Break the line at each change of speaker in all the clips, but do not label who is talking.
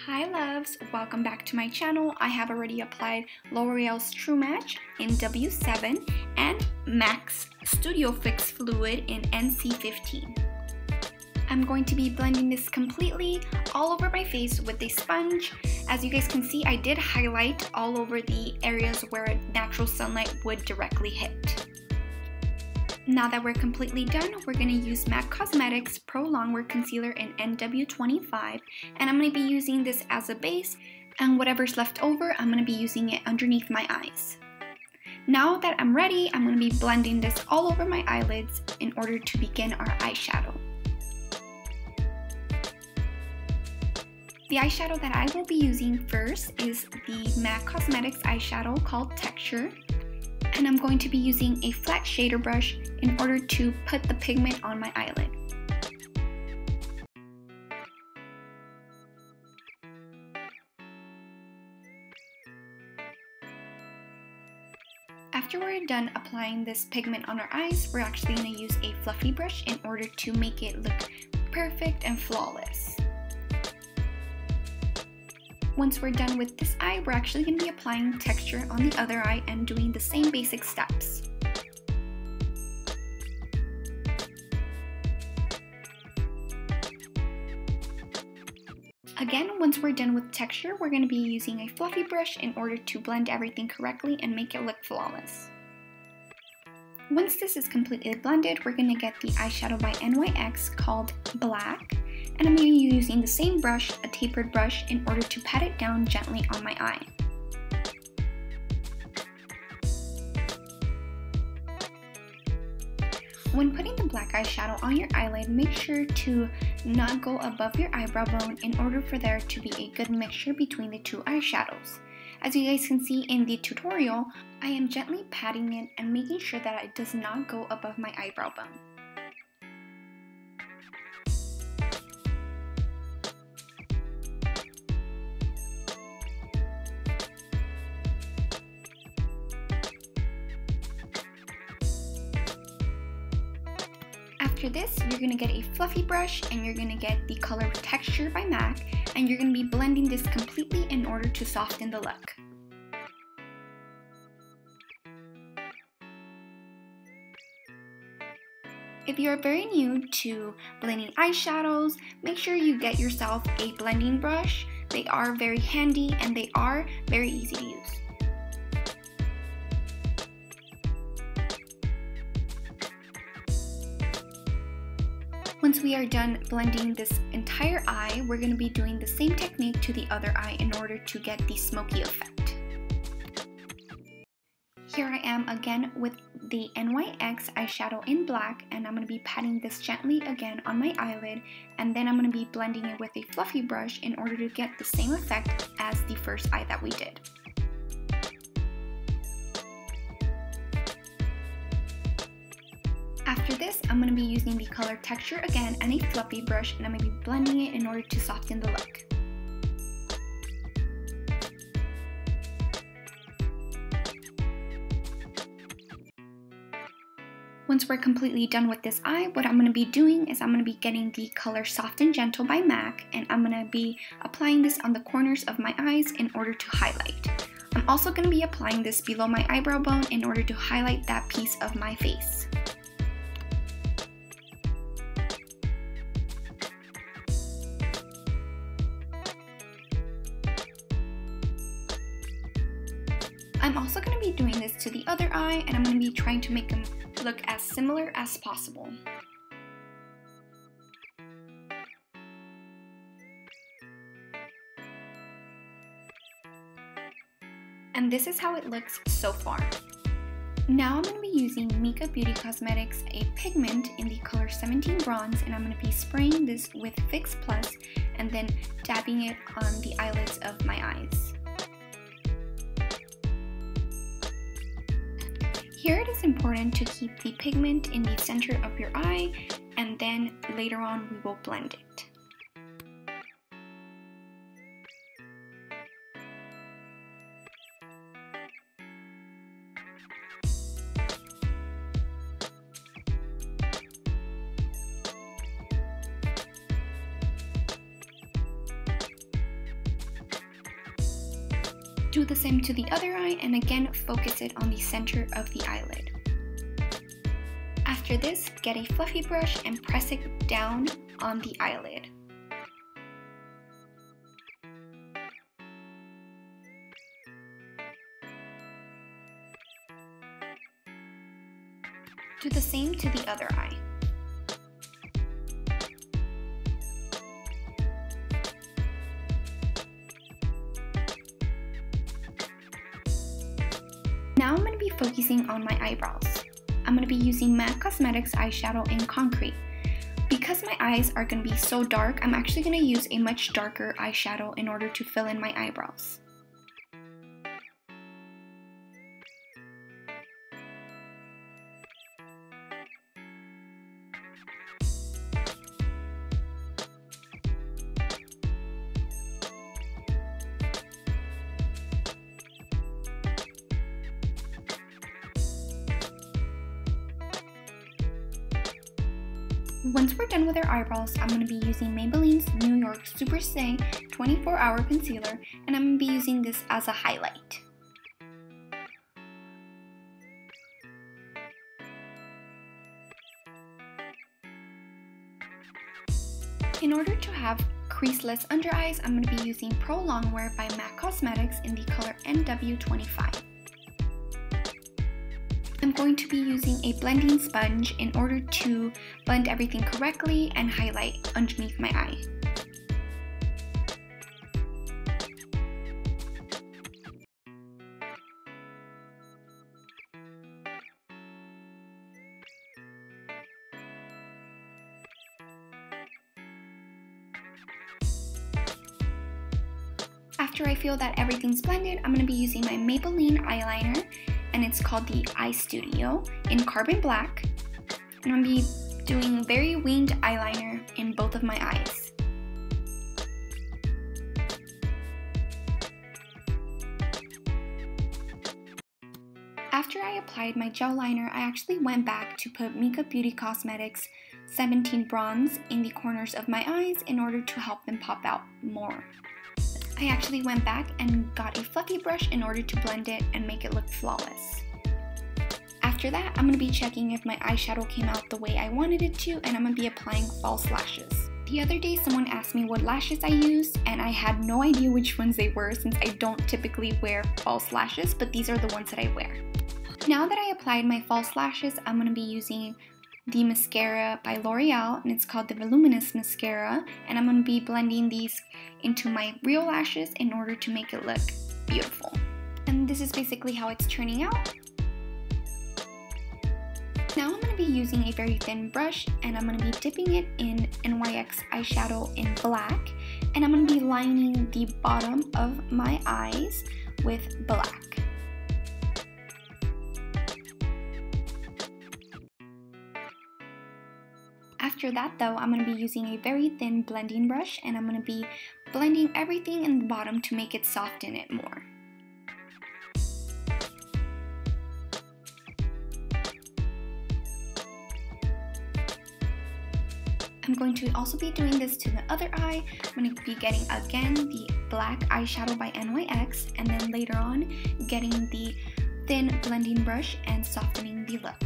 Hi loves, welcome back to my channel. I have already applied L'Oreal's True Match in W7 and MAC's Studio Fix Fluid in NC15. I'm going to be blending this completely all over my face with a sponge. As you guys can see, I did highlight all over the areas where natural sunlight would directly hit. Now that we're completely done, we're going to use MAC Cosmetics Pro Longwear Concealer in NW25, and I'm going to be using this as a base, and whatever's left over, I'm going to be using it underneath my eyes. Now that I'm ready, I'm going to be blending this all over my eyelids in order to begin our eyeshadow. The eyeshadow that I will be using first is the MAC Cosmetics eyeshadow called Texture. And I'm going to be using a flat shader brush in order to put the pigment on my eyelid. After we're done applying this pigment on our eyes, we're actually going to use a fluffy brush in order to make it look perfect and flawless. Once we're done with this eye, we're actually going to be applying texture on the other eye and doing the same basic steps. Again, once we're done with texture, we're going to be using a fluffy brush in order to blend everything correctly and make it look flawless. Once this is completely blended, we're going to get the eyeshadow by NYX called Black. And I'm going to be using the same brush, a tapered brush, in order to pat it down gently on my eye. When putting the black eyeshadow on your eyelid, make sure to not go above your eyebrow bone in order for there to be a good mixture between the two eyeshadows. As you guys can see in the tutorial, I am gently patting it and making sure that it does not go above my eyebrow bone. After this, you're going to get a fluffy brush and you're going to get the color Texture by MAC, and you're going to be blending this completely in order to soften the look. If you are very new to blending eyeshadows, make sure you get yourself a blending brush. They are very handy and they are very easy to use. Once we are done blending this entire eye, we're going to be doing the same technique to the other eye in order to get the smoky effect. Here I am again with the NYX eyeshadow in black, and I'm going to be patting this gently again on my eyelid, and then I'm going to be blending it with a fluffy brush in order to get the same effect as the first eye that we did. After this, I'm going to be using the color Texture again and a fluffy brush, and I'm going to be blending it in order to soften the look. Once we're completely done with this eye, what I'm going to be doing is I'm going to be getting the color Soft and Gentle by MAC, and I'm going to be applying this on the corners of my eyes in order to highlight. I'm also going to be applying this below my eyebrow bone in order to highlight that piece of my face. I'm also going to be doing this to the other eye, and I'm going to be trying to make them look as similar as possible. And this is how it looks so far. Now I'm going to be using MICA Beauty Cosmetics, a pigment in the color 17 Bronze, and I'm going to be spraying this with Fix Plus and then dabbing it on the eyelids of my eyes. Here it is important to keep the pigment in the center of your eye, and then later on we will blend it. Do the same to the other eye and again focus it on the center of the eyelid. After this, get a fluffy brush and press it down on the eyelid. Do the same to the other eye. Now I'm going to be focusing on my eyebrows. I'm going to be using MAC Cosmetics eyeshadow in Concrete. Because my eyes are going to be so dark, I'm actually going to use a much darker eyeshadow in order to fill in my eyebrows. Once we're done with our eyebrows, I'm going to be using Maybelline's New York Super Stay 24-Hour Concealer, and I'm going to be using this as a highlight. In order to have creaseless under eyes, I'm going to be using Pro Longwear by MAC Cosmetics in the color NW25. I'm going to be using a blending sponge in order to blend everything correctly and highlight underneath my eye. After I feel that everything's blended, I'm going to be using my Maybelline eyeliner, and it's called the Eyestudio in Carbon Black. And I'm going to be doing very winged eyeliner in both of my eyes. After I applied my gel liner, I actually went back to put MICA Beauty Cosmetics 17 Bronze in the corners of my eyes in order to help them pop out more. I actually went back and got a fluffy brush in order to blend it and make it look flawless. After that, I'm going to be checking if my eyeshadow came out the way I wanted it to, and I'm going to be applying false lashes. The other day someone asked me what lashes I used, and I had no idea which ones they were since I don't typically wear false lashes, but these are the ones that I wear. Now that I applied my false lashes, I'm going to be using the mascara by Loreal, and it's called the Voluminous mascara, and I'm going to be blending these into my real lashes in order to make it look beautiful. And this is basically how it's turning out. Now I'm going to be using a very thin brush, and I'm going to be dipping it in NYX Eyeshadow in Black, and I'm going to be lining the bottom of my eyes with black. After that though, I'm going to be using a very thin blending brush, and I'm going to be blending everything in the bottom to make it soften it more. I'm going to also be doing this to the other eye. I'm going to be getting again the black eyeshadow by NYX, and then later on getting the thin blending brush and softening the look.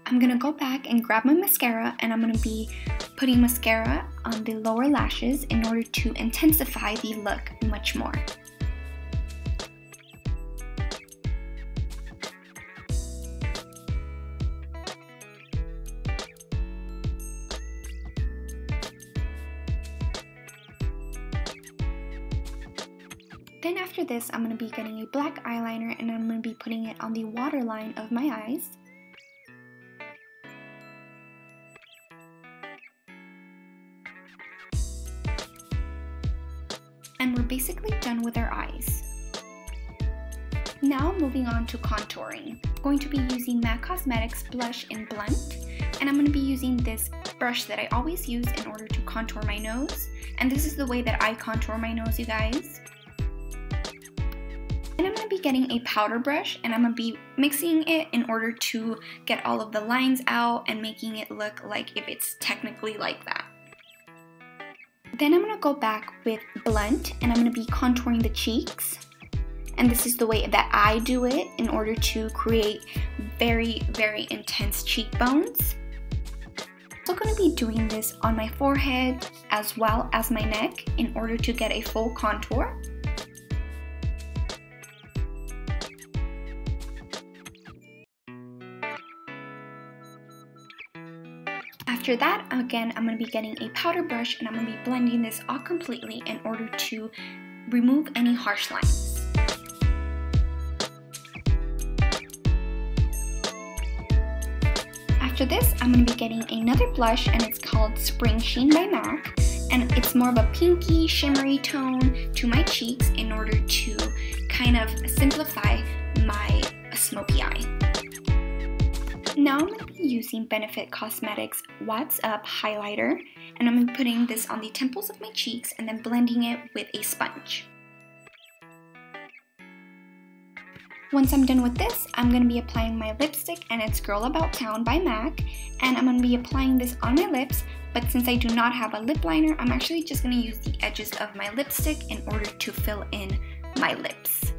I'm going to go back and grab my mascara, and I'm going to be putting mascara on the lower lashes in order to intensify the look much more. Then after this, I'm going to be getting a black eyeliner, and I'm going to be putting it on the waterline of my eyes. And we're basically done with our eyes. Now moving on to contouring. I'm going to be using MAC Cosmetics Blush in Blunt, and I'm going to be using this brush that I always use in order to contour my nose. And this is the way that I contour my nose, you guys. And I'm going to be getting a powder brush and I'm going to be mixing it in order to get all of the lines out and making it look like if it's technically like that. Then I'm going to go back with Blunt and I'm going to be contouring the cheeks. And this is the way that I do it in order to create very, very intense cheekbones. I'm also going to be doing this on my forehead as well as my neck in order to get a full contour. After that, again, I'm going to be getting a powder brush and I'm going to be blending this all completely in order to remove any harsh lines. After this, I'm going to be getting another blush and it's called Springsheen by MAC. And it's more of a pinky, shimmery tone to my cheeks in order to kind of simplify my smoky eye. Now I'm going to be using Benefit Cosmetics What's Up highlighter and I'm going to be putting this on the temples of my cheeks and then blending it with a sponge. Once I'm done with this, I'm going to be applying my lipstick and it's Girl About Town by MAC and I'm going to be applying this on my lips, but since I do not have a lip liner, I'm actually just going to use the edges of my lipstick in order to fill in my lips.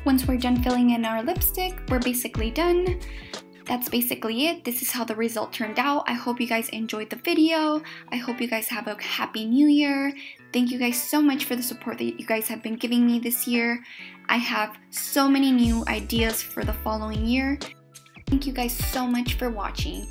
Once we're done filling in our lipstick, we're basically done. That's basically it. This is how the result turned out. I hope you guys enjoyed the video. I hope you guys have a happy new year. Thank you guys so much for the support that you guys have been giving me this year. I have so many new ideas for the following year. Thank you guys so much for watching.